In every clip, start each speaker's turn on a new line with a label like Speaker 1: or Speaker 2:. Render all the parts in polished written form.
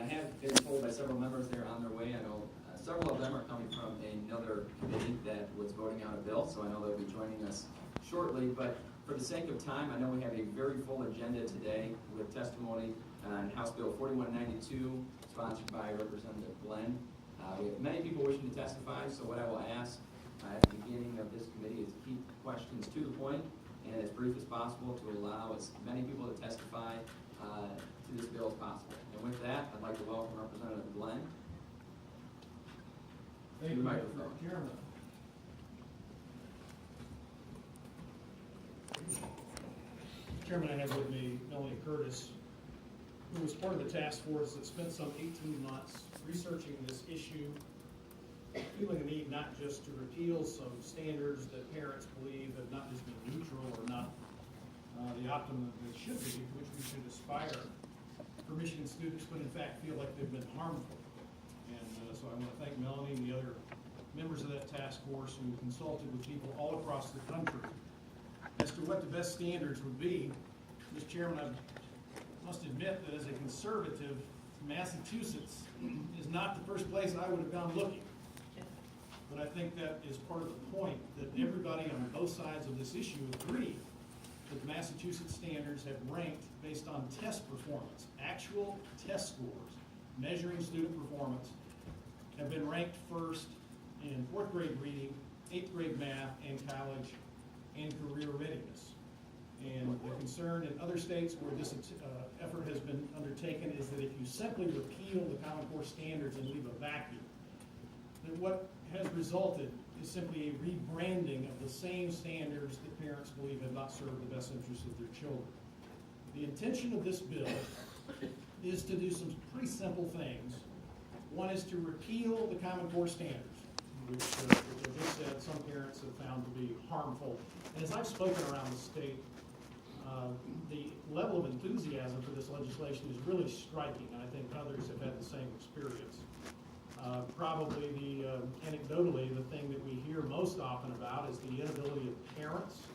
Speaker 1: have been told by several members they're on their way. I know several of them are coming from another committee that was voting on a bill, so I know they'll be joining us shortly. But for the sake of time, I know we have a very full agenda today with testimony on House Bill 4192, sponsored by Representative Glenn. We have many people wishing to testify, so what I will ask at the beginning of this committee is to keep questions to the point and as brief as possible to allow as many people to testify to this bill as possible. And with that, I'd like to welcome Representative Glenn
Speaker 2: Thank
Speaker 1: to
Speaker 2: you,
Speaker 1: the
Speaker 2: Mr.
Speaker 1: microphone.
Speaker 2: Chairman. Chairman, I have with me Melanie Curtis, who was part of the task force that spent some 18 months researching this issue, feeling the need not just to repeal some standards that parents believe have not just been neutral or not the optimum that it should be, to which we should aspire for Michigan students, but in fact feel like they've been harmful. And so I want to thank Melanie and the other members of that task force who consulted with people all across the country as to what the best standards would be. Mr. Chairman, I must admit that as a conservative, Massachusetts is not the first place I would have gone looking. But I think that is part of the point, that everybody on both sides of this issue agree that the Massachusetts standards have ranked based on test performance. Actual test scores measuring student performance have been ranked first in 4th grade reading, 8th grade math, and college and career readiness. And the concern in other states where this effort has been undertaken is that if you simply repeal the Common Core standards and leave a vacuum, then what has resulted is simply a rebranding of the same standards that parents believe have not served the best interests of their children. The intention of this bill is to do some pretty simple things. One is to repeal the Common Core standards, which, as I just said, some parents have found to be harmful. And as I've spoken around the state, the level of enthusiasm for this legislation is really striking, and I think others have had the same experience. Probably anecdotally, the thing that we hear most often about is the inability of parents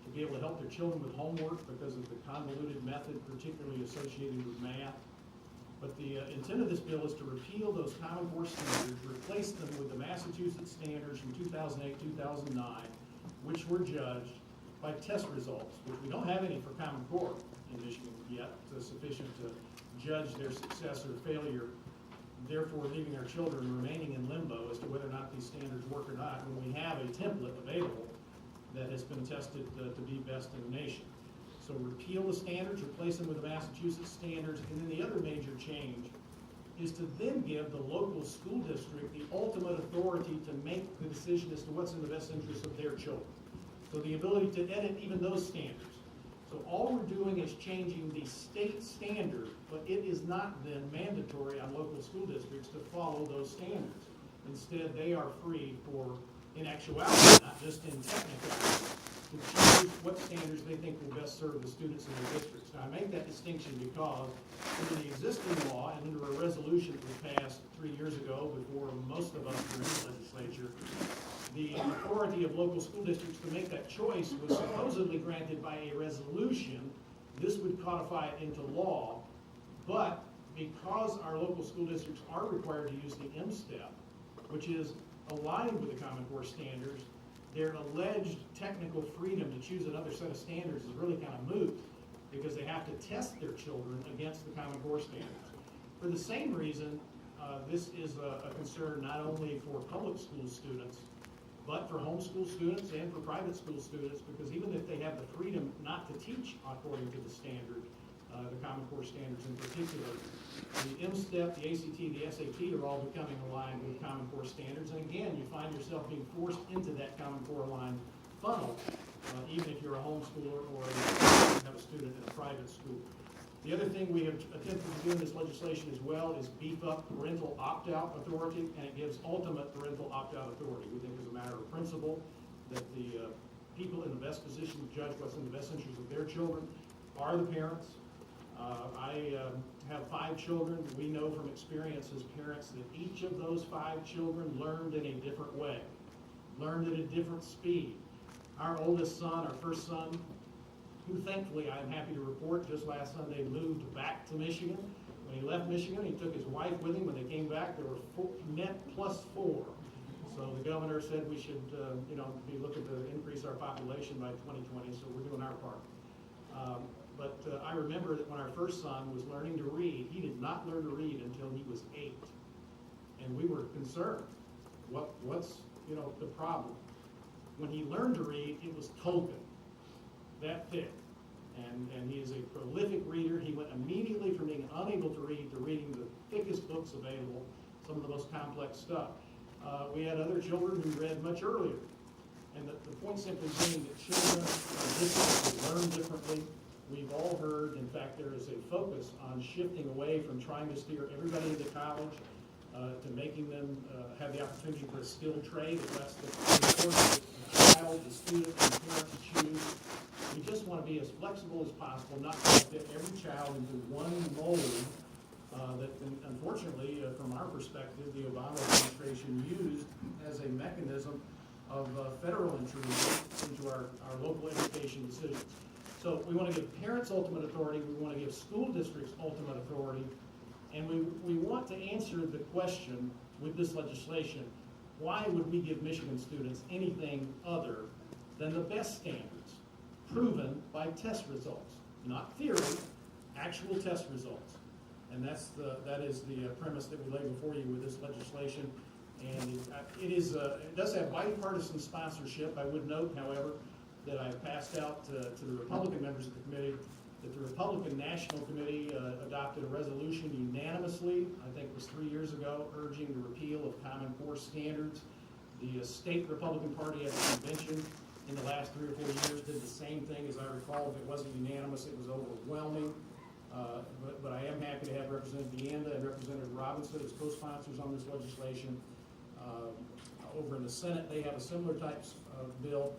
Speaker 2: to be able to help their children with homework because of the convoluted method, particularly associated with math. But the intent of this bill is to repeal those Common Core standards, replace them with the Massachusetts standards from 2008-2009, which were judged by test results, which we don't have any for Common Core in Michigan yet, sufficient to judge their success or failure, therefore leaving our children remaining in limbo as to whether or not these standards work or not, when we have a template available that has been tested to be best in the nation. So repeal the standards, replace them with the Massachusetts standards, and then the other major change is to then give the local school district the ultimate authority to make the decision as to what's in the best interest of their children. So the ability to edit even those standards. So all we're doing is changing the state standard, but it is not then mandatory on local school districts to follow those standards. Instead, they are free for, in actuality, not just in technicality, to choose what standards they think will best serve the students in their districts. Now, I make that distinction because under the existing law and under a resolution that was passed 3 years ago before most of us were in the legislature, the authority of local school districts to make that choice was supposedly granted by a resolution. This would codify it into law, but because our local school districts are required to use the M-STEP, which is aligned with the Common Core standards, their alleged technical freedom to choose another set of standards is really kind of moot because they have to test their children against the Common Core standards. For the same reason, this is a concern not only for public school students, but for homeschool students and for private school students, because even if they have the freedom not to teach according to the standard, the Common Core standards in particular, the M-STEP, the ACT, the SAT are all becoming aligned with Common Core standards, and again, you find yourself being forced into that Common Core aligned funnel, even if you're a homeschooler or have a student in a private school. The other thing we have attempted to do in this legislation as well is beef up parental opt-out authority, and it gives ultimate parental opt-out authority. We think as a matter of principle that the people in the best position to judge what's in the best interest of their children are the parents. I have 5 children. We know from experience as parents that each of those 5 children learned in a different way, learned at a different speed. Our oldest son, our first son, who thankfully I'm happy to report just last Sunday moved back to Michigan. When he left Michigan, he took his wife with him. When they came back, there were net +4. So the governor said we should, be looking to increase our population by 2020, so we're doing our part. But I remember that when our first son was learning to read, he did not learn to read until he was 8. And we were concerned. What's the problem? When he learned to read, it was Tolkien, that thick. And he is a prolific reader. He went immediately from being unable to read to reading the thickest books available, some of the most complex stuff. We had other children who read much earlier. And the point simply being that children are different, they learn differently. We've all heard, in fact, there is a focus on shifting away from trying to steer everybody into college to making them have the opportunity for a skilled trade. That's the child, the student, and the parent to choose. We just want to be as flexible as possible, not to fit every child into one mold that, unfortunately, from our perspective, the Obama administration used as a mechanism of federal intrusion into our local education decisions. So we want to give parents ultimate authority, we want to give school districts ultimate authority, and we want to answer the question with this legislation, why would we give Michigan students anything other than the best standards, proven by test results? Not theory, actual test results. And that is the premise that we lay before you with this legislation. And it does have bipartisan sponsorship. I would note, however, that I passed out to the Republican members of the committee that the Republican National Committee adopted a resolution unanimously, I think it was 3 years ago, urging the repeal of Common Core standards. The state Republican Party at the convention in the last 3 or 4 years did the same thing. As I recall, if it wasn't unanimous, it was overwhelming. But I am happy to have Representative Deanda and Representative Robinson as co-sponsors on this legislation. Over in the Senate, they have a similar type of bill.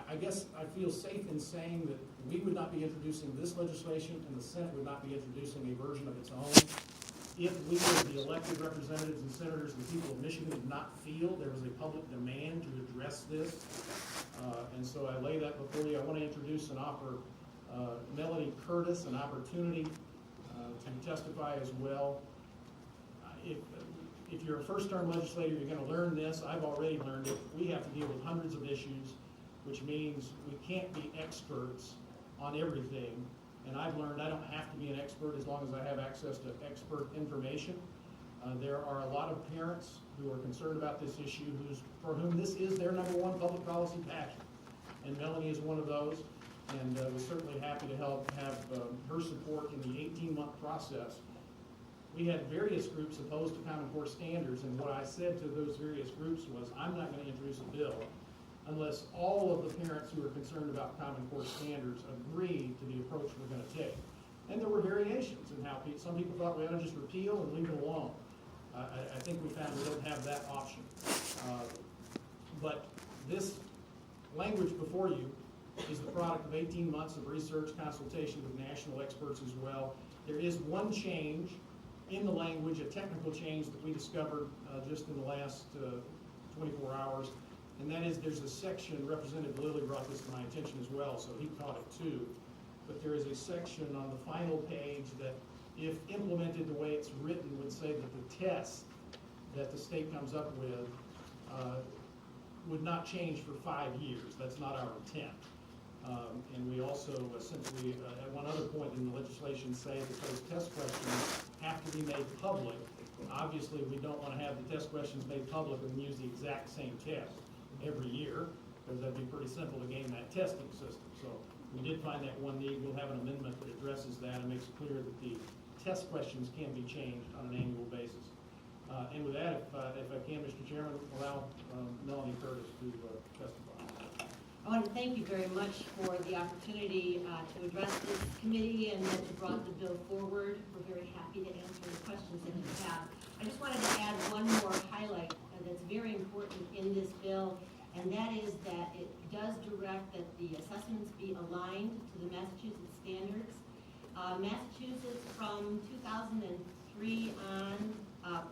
Speaker 2: I guess I feel safe in saying that we would not be introducing this legislation and the Senate would not be introducing a version of its own if we, as the elected representatives and senators and people of Michigan, did not feel there was a public demand to address this. And so I lay that before you. I want to introduce and offer Melanie Curtis an opportunity to testify as well. If you're a first-term legislator, you're going to learn this. I've already learned it. We have to deal with hundreds of issues, which means we can't be experts on everything. And I've learned I don't have to be an expert as long as I have access to expert information. There are a lot of parents who are concerned about this issue, for whom this is their number one public policy passion. And Melanie is one of those. And we're certainly happy to help have her support in the 18-month process. We had various groups opposed to Common Core standards, and what I said to those various groups was, I'm not going to introduce a bill unless all of the parents who are concerned about Common Core standards agree to the approach we're going to take. And there were variations in how some people thought we ought to just repeal and leave it alone. I think we found we don't have that option. But this language before you is the product of 18 months of research, consultation with national experts as well. There is one change in the language, a technical change that we discovered just in the last 24 hours, and that is there's a section, Representative Lilly brought this to my attention as well, so he caught it too, but there is a section on the final page that, if implemented the way it's written, would say that the test that the state comes up with would not change for 5 years. That's not our intent. And we also simply, at one other point in the legislation, say that those test questions have to be made public. Obviously, we don't want to have the test questions made public and use the exact same test every year, because that'd be pretty simple to game that testing system. So we did find that one need. We'll have an amendment that addresses that and makes it clear that the test questions can be changed on an annual basis. And with that, if I can, Mr. Chairman, allow Melanie Curtis to testify.
Speaker 3: I want to thank you very much for the opportunity to address this committee and that you brought the bill forward. We're very happy to answer the questions that you have. I just wanted to add one more highlight that's very important in this bill, and that is that it does direct that the assessments be aligned to the Massachusetts standards. Massachusetts from 2003 on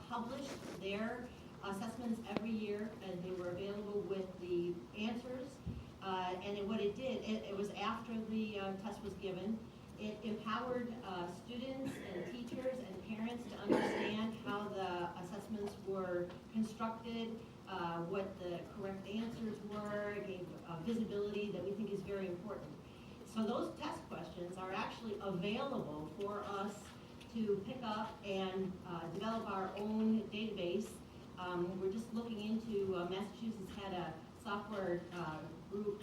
Speaker 3: published their assessments every year, and they were available with the answers. And what it did, it was after the test was given, it empowered students and teachers and parents to understand how the assessments were constructed, what the correct answers were, gave visibility that we think is very important. So those test questions are actually available for us to pick up and develop our own database. We're just looking into, Massachusetts had a software group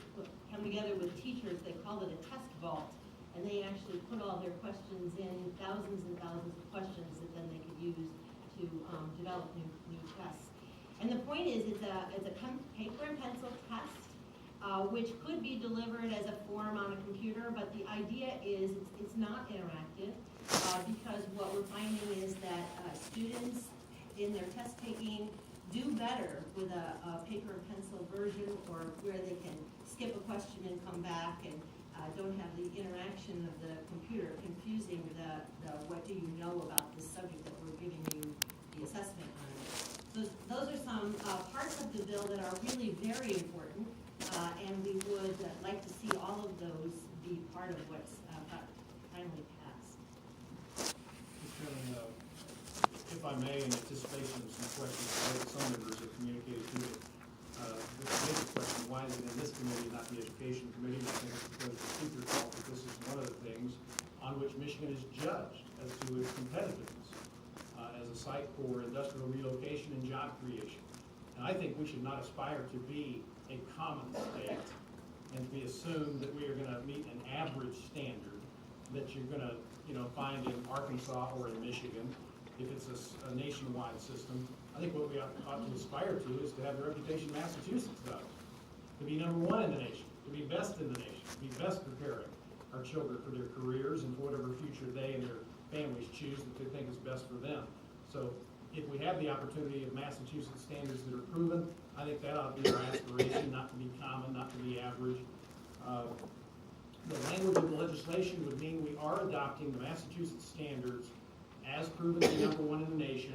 Speaker 3: come together with teachers. They called it a test vault, and they actually put all their questions in, thousands and thousands of questions that then they could use to develop new tests. And the point is, it's a paper and pencil test, which could be delivered as a form on a computer, but the idea is it's not interactive, because what we're finding is that students in their test taking do better with a paper and pencil version, or where they can skip a question and come back and don't have the interaction of the computer confusing the what do you know about this subject that we're giving you the assessment on. So those are some parts of the bill that are really very important, and we would like to see all of those be part of what's finally passed.
Speaker 2: Mr. Chairman, if I may, in anticipation of some questions that some members have communicated to me, the basic question, why is it in this committee, not the education committee? I think it's because the speaker felt that this is one of the things on which Michigan is judged as to its competitiveness as a site for industrial relocation and job creation. And I think we should not aspire to be a common state and to be assumed that we are going to meet an average standard that you're going to, find in Arkansas or in Michigan. If it's a nationwide system, I think what we ought to aspire to is to have the reputation Massachusetts does, to be number one in the nation, to be best in the nation, to be best preparing our children for their careers and for whatever future they and their families choose that they think is best for them. So if we have the opportunity of Massachusetts standards that are proven, I think that ought to be our aspiration, not to be common, not to be average. The language of the legislation would mean we are adopting the Massachusetts standards as proven to be number one in the nation,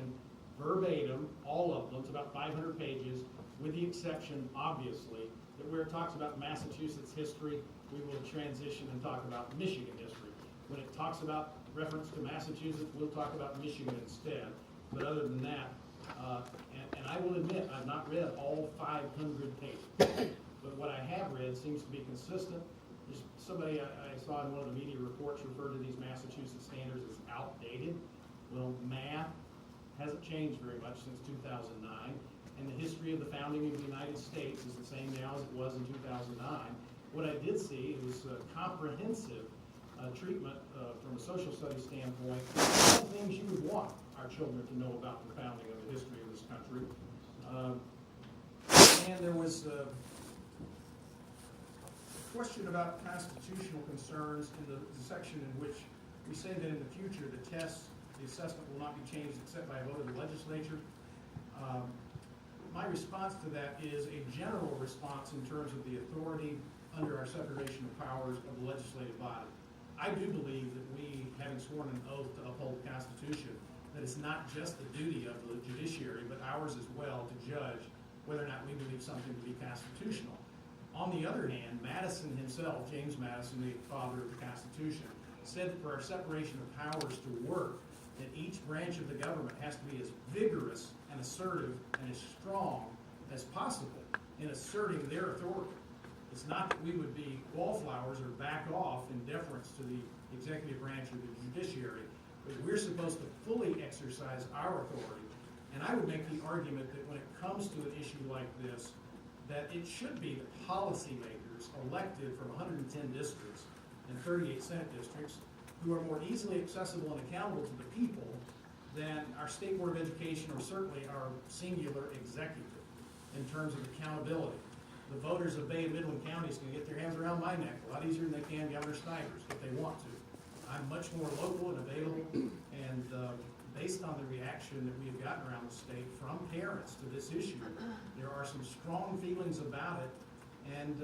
Speaker 2: verbatim, all of them. It's about 500 pages, with the exception, obviously, that where it talks about Massachusetts history, we will transition and talk about Michigan history. When it talks about reference to Massachusetts, we'll talk about Michigan instead. But other than that, and I will admit, I've not read all 500 pages, but what I have read seems to be consistent. There's somebody I saw in one of the media reports referred to these Massachusetts standards as outdated. Well, math hasn't changed very much since 2009, and the history of the founding of the United States is the same now as it was in 2009. What I did see was comprehensive treatment from a social studies standpoint, all the things you would want our children to know about the founding of the history of this country. And there was a question about constitutional concerns in the section in which we say that in the future the assessment will not be changed except by a vote of the legislature. My response to that is a general response in terms of the authority under our separation of powers of the legislative body. I do believe that we, having sworn an oath to uphold the Constitution, that it's not just the duty of the judiciary, but ours as well to judge whether or not we believe something to be constitutional. On the other hand, Madison himself, James Madison, the father of the Constitution, said that for our separation of powers to work, that each branch of the government has to be as vigorous and assertive and as strong as possible in asserting their authority. It's not that we would be wallflowers or back off in deference to the executive branch or the judiciary, but we're supposed to fully exercise our authority. And I would make the argument that when it comes to an issue like this, that it should be that policymakers elected from 110 districts and 38 Senate districts who are more easily accessible and accountable to the people than our State Board of Education or certainly our singular executive in terms of accountability. The voters of Bay and Midland counties can get their hands around my neck a lot easier than they can Governor Snyder's if they want to. I'm much more local and available, and based on the reaction that we have gotten around the state from parents to this issue, there are some strong feelings about it, and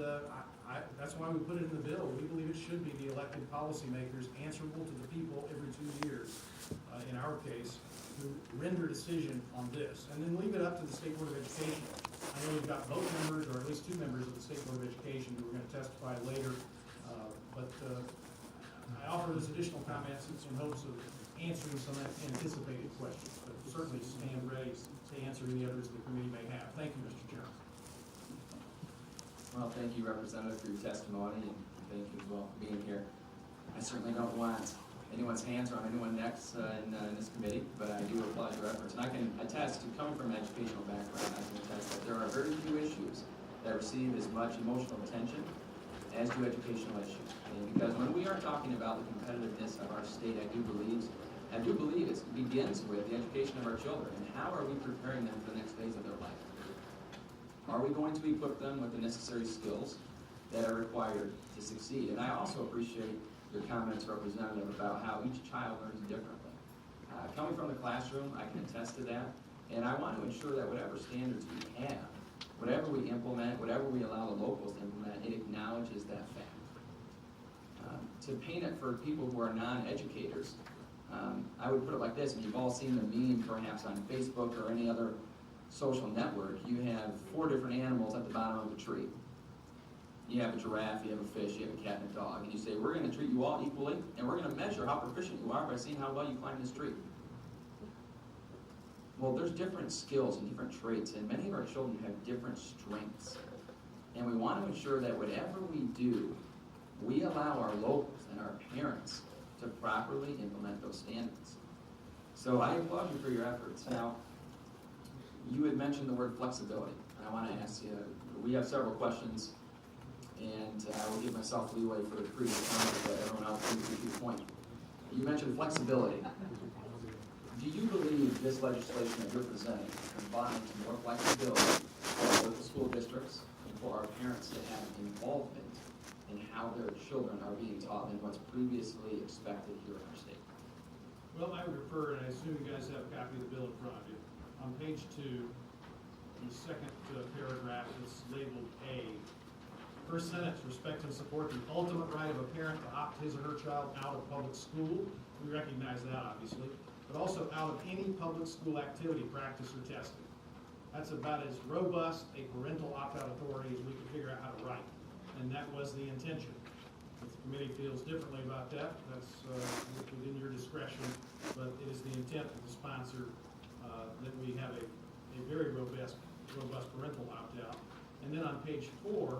Speaker 2: that's why we put it in the bill. We believe it should be the elected policymakers answerable to the people every 2 years, in our case, who render decision on this, and then leave it up to the State Board of Education. I know we've got both members, or at least 2 members of the State Board of Education who are going to testify later, but I offer this additional comments in hopes of answering some anticipated questions, but certainly stand ready to answer any others the committee may have. Thank you, Mr. Chairman.
Speaker 1: Well, thank you, Representative, for your testimony, and thank you as well for being here. I certainly don't want anyone's hands or on anyone's necks in this committee, but I do applaud your efforts. And I can attest to, coming from an educational background, I can attest that there are very few issues that receive as much emotional attention as do educational issues. And because when we are talking about the competitiveness of our state, I do believe it begins with the education of our children, and how are we preparing them for the next phase of their life? Are we going to equip them with the necessary skills that are required to succeed? And I also appreciate your comments, Representative, about how each child learns differently. Coming from the classroom, I can attest to that, and I want to ensure that whatever standards we have, whatever we implement, whatever we allow the locals to implement, it acknowledges that fact. To paint it for people who are non-educators, I would put it like this, and you've all seen the meme perhaps on Facebook or any other social network. You have 4 different animals at the bottom of a tree. You have a giraffe, you have a fish, you have a cat and a dog, and you say, we're going to treat you all equally, and we're going to measure how proficient you are by seeing how well you climb this tree. Well, there's different skills and different traits, and many of our children have different strengths. And we want to ensure that whatever we do, we allow our locals and our parents to properly implement those standards. So I applaud you for your efforts. Now, you had mentioned the word flexibility. I want to ask you, we have several questions, and I will give myself leeway for the previous comment, but everyone else can keep your point. You mentioned flexibility. Do you believe this legislation that you're presenting combines more flexibility for local school districts and for our parents to have involvement in how their children are being taught than what's previously expected here in our state?
Speaker 2: Well, I would refer, and I assume you guys have a copy of the bill in front of you. On page 2, the second paragraph is labeled A. First sentence, respect and support the ultimate right of a parent to opt his or her child out of public school. We recognize that, obviously, but also out of any public school activity, practice, or testing. That's about as robust a parental opt-out authority as we could figure out how to write, and that was the intention. If the committee feels differently about that, that's within your discretion, but it is the intent of the sponsor that we have a very robust parental opt-out. And then on page 4,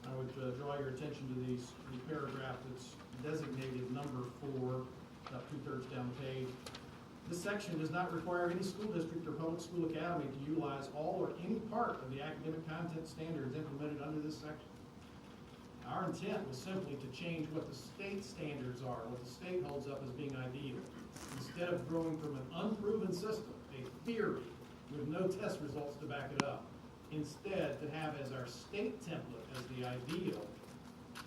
Speaker 2: I would draw your attention to the paragraph that's designated number 4, about 2/3 down the page. This section does not require any school district or public school academy to utilize all or any part of the academic content standards implemented under this section. Our intent was simply to change what the state standards are, what the state holds up as being ideal. Instead of growing from an unproven system, a theory with no test results to back it up, instead to have as our state template as the ideal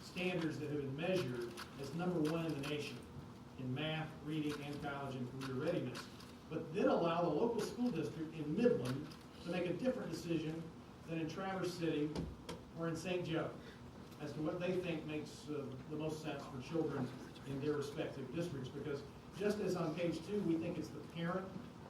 Speaker 2: standards that have been measured as number 1 in the nation in math, reading, and college and career readiness, but then allow the local school district in Midland to make a different decision than in Traverse City or in St. Joe as to what they think makes the most sense for children in their respective districts. Because just as on page 2, we think it's the parent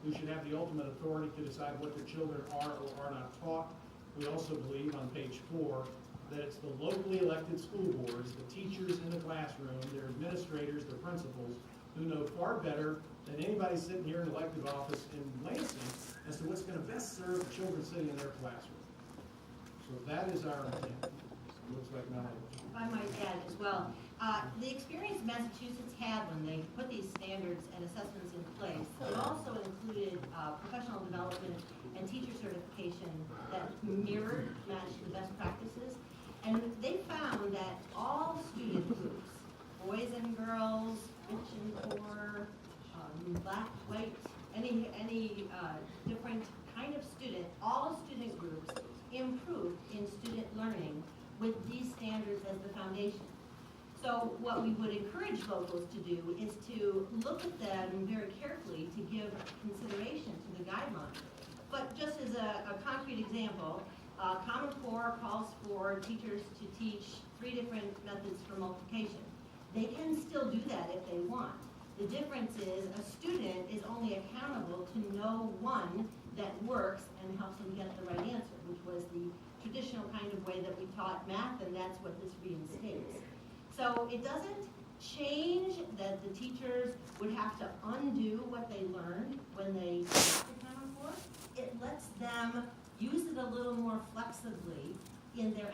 Speaker 2: who should have the ultimate authority to decide what their children are or are not taught, we also believe on page 4 that it's the locally elected school boards, the teachers in the classroom, their administrators, their principals, who know far better than anybody sitting here in elected office in Lansing as to what's going to best serve the children sitting in their classroom. So that is our intent. It looks like now.
Speaker 3: If I might add as well, the experience Massachusetts had when they put these standards and assessments in place, it also included professional development and teacher certification that matched the best practices. And they found that all student groups, boys and girls, rich and poor, black, white, any different kind of student, all student groups improved in student learning with these standards as the foundation. So what we would encourage locals to do is to look at them very carefully to give consideration to the guidelines. But just as a concrete example, Common Core calls for teachers to teach 3 different methods for multiplication. They can still do that if they want. The difference is a student is only accountable to know one that works and helps them get the right answer, which was the traditional kind of way that we taught math, and that's what this reinstates. So it doesn't change that the teachers would have to undo what they learned when they got the Common Core. It lets them use it a little more flexibly in their